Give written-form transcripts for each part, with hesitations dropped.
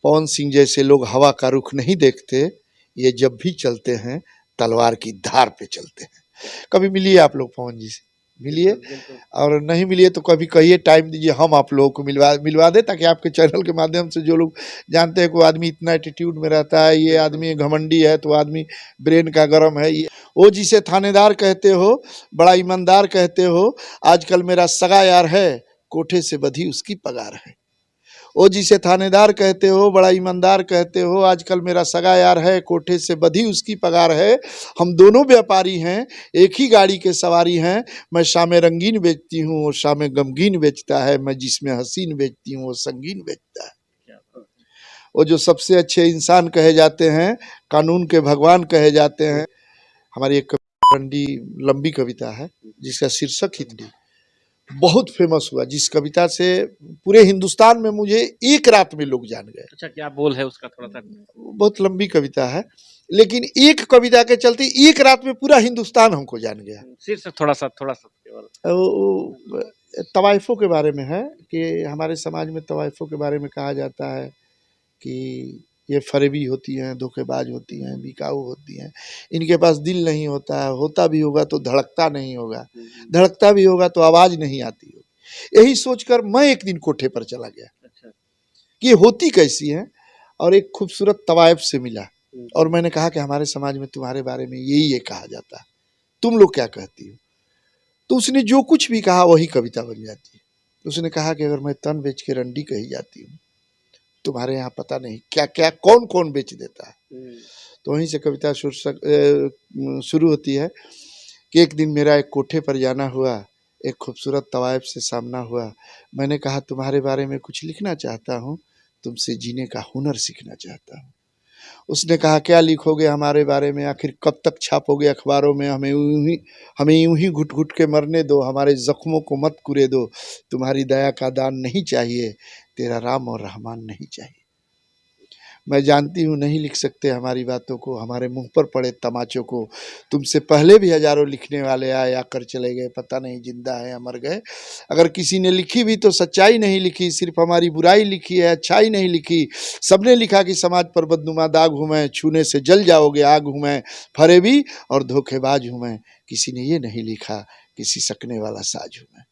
पवन सिंह जैसे लोग हवा का रुख नहीं देखते, ये जब भी चलते हैं तलवार की धार पे चलते हैं। कभी मिलिए आप लोग पवन जी से, मिलिए, और नहीं मिलिए तो कभी कहिए टाइम दीजिए, हम आप लोगों को मिलवा दें, ताकि आपके चैनल के माध्यम से जो लोग जानते हैं कि वो आदमी इतना एटीट्यूड में रहता है, ये आदमी घमंडी है, तो आदमी ब्रेन का गर्म है। ये वो जिसे थानेदार कहते हो, बड़ा ईमानदार कहते हो, आजकल मेरा सगा यार है, कोठे से बधी उसकी पगार है। ओ जिसे थानेदार कहते हो, बड़ा ईमानदार कहते हो, आजकल मेरा सगा यार है, कोठे से बधी उसकी पगार है। हम दोनों व्यापारी हैं, एक ही गाड़ी के सवारी हैं। मैं शामें रंगीन बेचती हूँ, वो शामें गमगीन बेचता है। मैं जिसमें हसीन बेचती हूँ, वो संगीन बेचता है। वो जो सबसे अच्छे इंसान कहे जाते हैं, कानून के भगवान कहे जाते हैं। हमारी एक रंडी लंबी कविता है जिसका शीर्षक हिंदी बहुत फेमस हुआ, जिस कविता से पूरे हिंदुस्तान में मुझे एक रात में लोग जान गए। अच्छा, क्या बोल है उसका? थोड़ा सा। बहुत लंबी कविता है, लेकिन एक कविता के चलते एक रात में पूरा हिंदुस्तान हमको जान गया। सिर्फ थोड़ा सा केवल। वो तवाइफों के बारे में है कि हमारे समाज में तवाइफों के बारे में कहा जाता है कि ये फरेबी होती हैं, धोखेबाज होती हैं, बिकाऊ होती हैं, इनके पास दिल नहीं होता है, होता भी होगा तो धड़कता नहीं होगा, धड़कता भी होगा तो आवाज़ नहीं आती होगी। यही सोचकर मैं एक दिन कोठे पर चला गया कि ये होती कैसी हैं, और एक खूबसूरत तवाइफ से मिला, और मैंने कहा कि हमारे समाज में तुम्हारे बारे में यही ये कहा जाता है, तुम लोग क्या कहती हो? तो उसने जो कुछ भी कहा वही कविता बन जाती है। उसने कहा कि अगर मैं तन बेच के रंडी कही जाती हूँ, तुम्हारे यहाँ पता नहीं क्या क्या कौन कौन बेच देता है। तो वहीं से कविता शुरू होती है कि एक दिन मेरा एक कोठे पर जाना हुआ, एक खूबसूरत तवाइफ से सामना हुआ। मैंने कहा तुम्हारे बारे में कुछ लिखना चाहता हूँ, तुमसे जीने का हुनर सीखना चाहता हूँ। उसने कहा क्या लिखोगे हमारे बारे में, आखिर कब तक छापोगे अखबारों में, हमें यूं ही घुट घुट के मरने दो, हमारे जख्मों को मत कुरे दो। तुम्हारी दया का दान नहीं चाहिए, तेरा राम और रहमान नहीं चाहिए। मैं जानती हूँ नहीं लिख सकते हमारी बातों को, हमारे मुंह पर पड़े तमाचों को। तुमसे पहले भी हजारों लिखने वाले आए, आकर चले गए, पता नहीं जिंदा है या मर गए। अगर किसी ने लिखी भी तो सच्चाई नहीं लिखी, सिर्फ हमारी बुराई लिखी है, अच्छाई नहीं लिखी। सबने लिखा कि समाज पर बदनुमा दाग हूँ मैं, छूने से जल जाओगे आग हूँ मैं, फरेबी और धोखेबाज हूँ मैं। किसी ने ये नहीं लिखा कि सिसकने वाला साज हूँ मैं।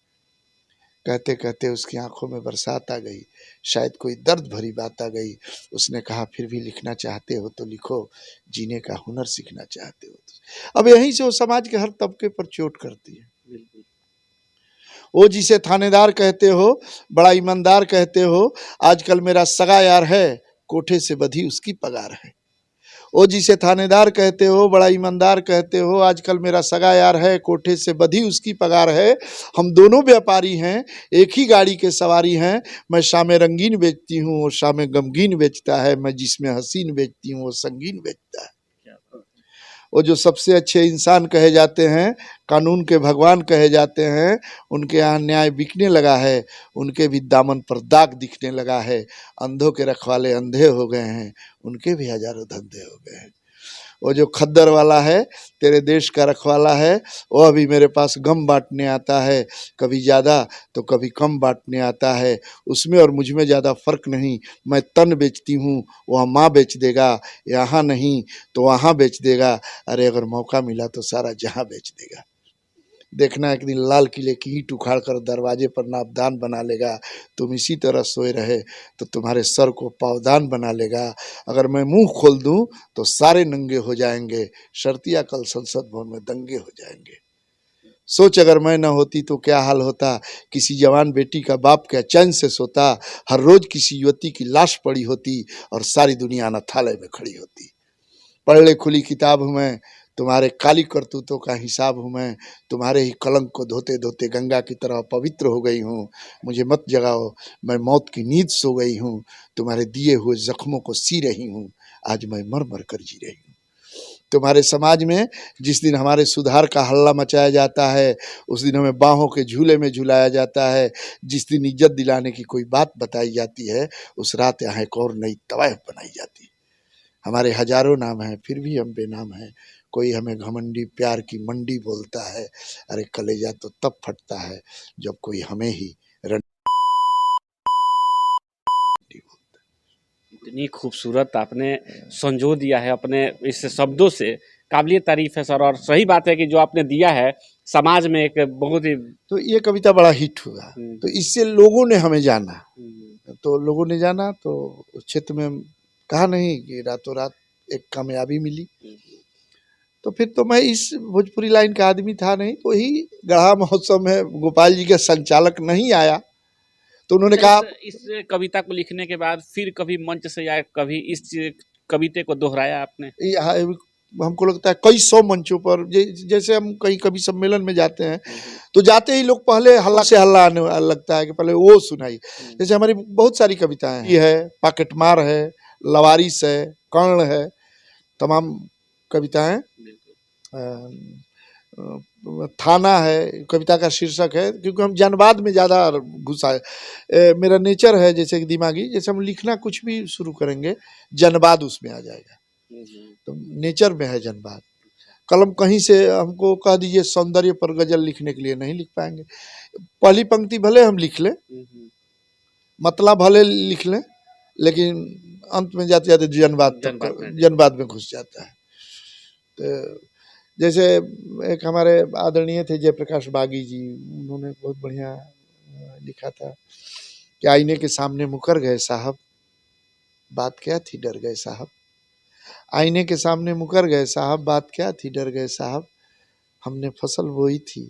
कहते कहते उसकी आंखों में बरसात आ गई, शायद कोई दर्द भरी बात आ गई। उसने कहा फिर भी लिखना चाहते हो तो लिखो, जीने का हुनर सीखना चाहते हो तो। अब यहीं से वो समाज के हर तबके पर चोट करती है। वो जिसे थानेदार कहते हो, बड़ा ईमानदार कहते हो, आजकल मेरा सगा यार है, कोठे से बधी उसकी पगार है। ओ जिसे थानेदार कहते हो, बड़ा ईमानदार कहते हो, आजकल मेरा सगा यार है, कोठे से बधी उसकी पगार है। हम दोनों व्यापारी हैं, एक ही गाड़ी के सवारी हैं। मैं शामें रंगीन बेचती हूँ, वो शामें गमगीन बेचता है। मैं जिसमें हसीन बेचती हूँ, वो संगीन बेचता है। वो जो सबसे अच्छे इंसान कहे जाते हैं, कानून के भगवान कहे जाते हैं, उनके यहाँ न्याय बिकने लगा है, उनके भी दामन पर दाग दिखने लगा है। अंधों के रखवाले अंधे हो गए हैं, उनके भी हजारों धंधे हो गए हैं। वो जो खद्दर वाला है, तेरे देश का रखवाला है, वो अभी मेरे पास गम बांटने आता है, कभी ज़्यादा तो कभी कम बांटने आता है। उसमें और मुझ में ज़्यादा फ़र्क नहीं। मैं तन बेचती हूँ, वह माँ बेच देगा, यहाँ नहीं तो वहाँ बेच देगा। अरे अगर मौका मिला तो सारा जहाँ बेच देगा। देखना एक दिन लाल किले की ईंट उखाड़ कर दरवाजे पर नापदान बना लेगा। तुम इसी तरह सोए रहे तो तुम्हारे सर को पावदान बना लेगा। अगर मैं मुंह खोल दूं तो सारे नंगे हो जाएंगे, शर्तिया कल संसद भवन में दंगे हो जाएंगे। सोच अगर मैं न होती तो क्या हाल होता, किसी जवान बेटी का बाप क्या चैन से सोता। हर रोज किसी युवती की लाश पड़ी होती और सारी दुनिया अनाथालय में खड़ी होती। पढ़ ले खुली किताब हूँ मैं, तुम्हारे काली करतूतों का हिसाब हूँ मैं। तुम्हारे ही कलंक को धोते धोते गंगा की तरह पवित्र हो गई हूँ। मुझे मत जगाओ, मैं मौत की नींद सो गई हूँ। तुम्हारे दिए हुए जख्मों को सी रही हूँ, आज मैं मर मर कर जी रही हूँ। तुम्हारे समाज में जिस दिन हमारे सुधार का हल्ला मचाया जाता है, उस दिन हमें बाहों के झूले में झुलाया जाता है। जिस दिन इज्जत दिलाने की कोई बात बताई जाती है, उस रात यहाँ एक और नई तवायफ बनाई जाती है। हमारे हजारों नाम हैं, फिर भी हम बेनाम हैं। कोई हमें घमंडी प्यार की मंडी बोलता है। अरे कलेजा तो तब फटता है जब कोई हमें ही रंडी बोलता है। इतनी खूबसूरत आपने संजो दिया है अपने इस शब्दों से, काबिलिए तारीफ है सर। और सही बात है कि जो आपने दिया है समाज में एक बहुत ही तो ये कविता बड़ा हिट हुआ, तो इससे लोगों ने हमें जाना, तो लोगों ने जाना तो उस क्षेत्र में कहा नहीं कि रातों रात एक कामयाबी मिली। तो फिर तो मैं इस भोजपुरी लाइन का आदमी था नहीं, तो ही गढ़ा महोत्सव में गोपाल जी के संचालक नहीं आया, तो उन्होंने कहा इस कविता को लिखने के बाद फिर कभी मंच से या कभी इस कविते को दोहराया आपने? हमको लगता है कई 100 मंचों पर, जैसे हम कहीं कभी सम्मेलन में जाते हैं तो जाते ही लोग पहले हल्ला से हल्ला आने लगता है कि पहले वो सुनाई। जैसे हमारी बहुत सारी कविताएं हैं, ये है, पाकेटमार है, लवारिस है, कर्ण है, तमाम कविताएं, थाना है कविता का शीर्षक है, क्योंकि हम जनवाद में ज़्यादा घुसा है, मेरा नेचर है जैसे कि दिमागी, जैसे हम लिखना कुछ भी शुरू करेंगे जनवाद उसमें आ जाएगा, तो नेचर में है जनवाद। कलम कहीं से हमको कह दीजिए सौंदर्य पर गजल लिखने के लिए नहीं लिख पाएंगे, पहली पंक्ति भले हम लिख लें, मतलब भले लिख लें, लेकिन अंत में जाते जाते जनवाद में घुस जाता है। तो जैसे एक हमारे आदरणीय थे जयप्रकाश बागी जी, उन्होंने बहुत बढ़िया लिखा था कि आईने के सामने मुकर गए साहब, बात क्या थी डर गए साहब, आईने के सामने मुकर गए साहब, बात क्या थी डर गए साहब, हमने फसल बोई थी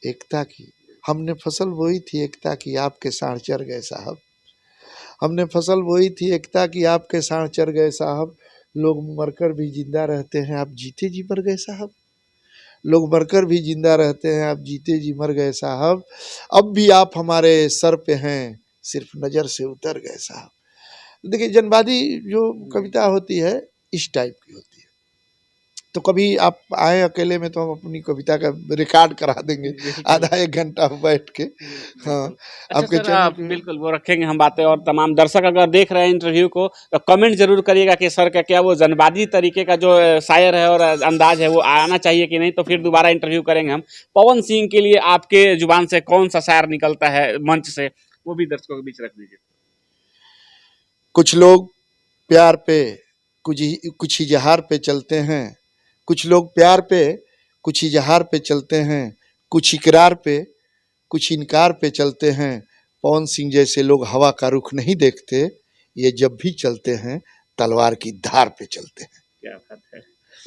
एकता की, हमने फसल बोई थी एकता की, आपके साढ़ चढ़ गए साहब, हमने फसल बोई थी एकता की, आपके साढ़ चढ़ गए साहब, लोग मरकर भी जिंदा रहते हैं, आप जीते जी मर गए साहब, लोग मरकर भी जिंदा रहते हैं, आप जीते जी मर गए साहब, अब भी आप हमारे सर पे हैं, सिर्फ नज़र से उतर गए साहब। देखिए जनवादी जो कविता होती है इस टाइप की होती है। तो कभी आप आए अकेले में तो हम अपनी कविता का रिकॉर्ड करा देंगे आधा एक घंटा बैठ के। हाँ आपके आप बिल्कुल वो रखेंगे हम बातें। और तमाम दर्शक अगर देख रहे हैं इंटरव्यू को तो कमेंट जरूर करिएगा कि सर का क्या वो जनवादी तरीके का जो शायर है और अंदाज है वो आना चाहिए कि नहीं, तो फिर दोबारा इंटरव्यू करेंगे हम। पवन सिंह के लिए आपके जुबान से कौन सा शायर निकलता है मंच से, वो भी दर्शकों के बीच रख दीजिए। कुछ लोग प्यार पे कुछ इजहार पे चलते हैं, कुछ लोग प्यार पे कुछ इजहार पे चलते हैं, कुछ इकरार पे कुछ इनकार पे चलते हैं, पवन सिंह जैसे लोग हवा का रुख नहीं देखते, ये जब भी चलते हैं तलवार की धार पे चलते हैं। क्या बात है।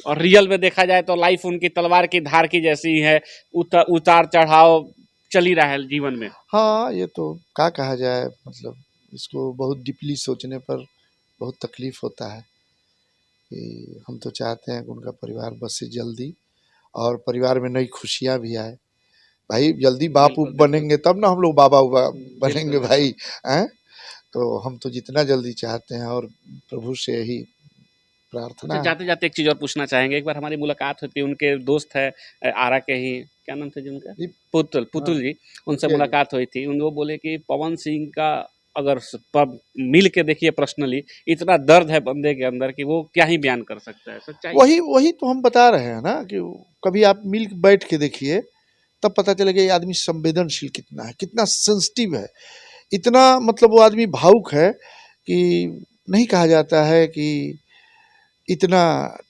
और रियल में देखा जाए तो लाइफ उनकी तलवार की धार की जैसी है, उतार चढ़ाव चल ही रहा है जीवन में। हाँ ये तो क्या कहा जाए, मतलब इसको बहुत डीपली सोचने पर बहुत तकलीफ होता है कि हम तो चाहते हैं कि उनका परिवार बस से जल्दी और परिवार में नई खुशियाँ भी आए। भाई जल्दी बाप बनेंगे तब ना हम लोग बाबा बनेंगे भाई हैं, तो हम तो जितना जल्दी चाहते हैं और प्रभु से यही प्रार्थना। जाते जाते एक चीज़ और पूछना चाहेंगे, एक बार हमारी मुलाकात हुई थी, उनके दोस्त है आरा के ही, क्या नाम था जी उनका, पुतुल जी, उनसे मुलाकात हुई थी। वो बोले कि पवन सिंह का अगर मिल के देखिए पर्सनली इतना दर्द है बंदे के अंदर कि वो क्या ही बयान कर सकता है। सच्चाई वही तो हम बता रहे हैं ना कि कभी आप मिल बैठ के देखिए तब पता चलेगा ये आदमी संवेदनशील कितना है, कितना सेंसिटिव है, इतना मतलब वो आदमी भावुक है कि नहीं कहा जाता है कि इतना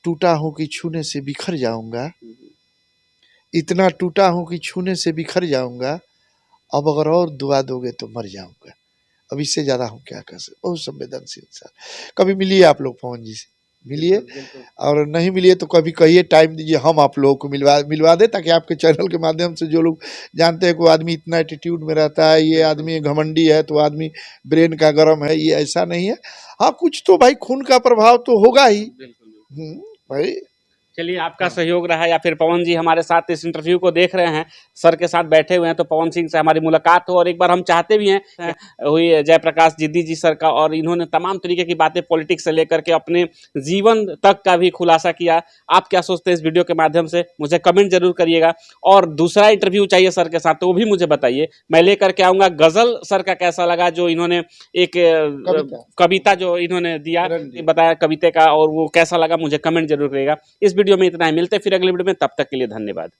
टूटा हूँ कि छूने से बिखर जाऊंगा, इतना टूटा हूँ कि छूने से बिखर जाऊंगा, अब अगर और दुआ दोगे तो मर जाऊंगा, अब इससे ज़्यादा हम क्या कर सकते। बहुत संवेदनशील इंसान। कभी मिलिए आप लोग पवन जी से, मिलिए, और नहीं मिलिए तो कभी कहिए टाइम दीजिए, हम आप लोगों को मिलवा दे, ताकि आपके चैनल के माध्यम से जो लोग जानते हैं कि वो आदमी इतना एटीट्यूड में रहता है, ये आदमी घमंडी है, तो आदमी ब्रेन का गर्म है, ये ऐसा नहीं है। हाँ कुछ तो भाई खून का प्रभाव तो होगा ही भाई। चलिए आपका सहयोग रहा, या फिर पवन जी हमारे साथ इस इंटरव्यू को देख रहे हैं, सर के साथ बैठे हुए हैं, तो पवन सिंह से हमारी मुलाकात हो। और एक बार हम चाहते भी हैं हुई जयप्रकाश जिद्दी जी सर का, और इन्होंने तमाम तरीके की बातें पॉलिटिक्स से लेकर के अपने जीवन तक का भी खुलासा किया। आप क्या सोचते हैं इस वीडियो के माध्यम से, मुझे कमेंट जरूर करिएगा। और दूसरा इंटरव्यू चाहिए सर के साथ तो वो भी मुझे बताइए, मैं लेकर के आऊँगा। गज़ल सर का कैसा लगा, जो इन्होंने एक कविता जो इन्होंने दिया बताया कविता का, और वो कैसा लगा मुझे कमेंट जरूर करिएगा। इस वीडियो में इतना ही, मिलते फिर अगले वीडियो में, तब तक के लिए धन्यवाद।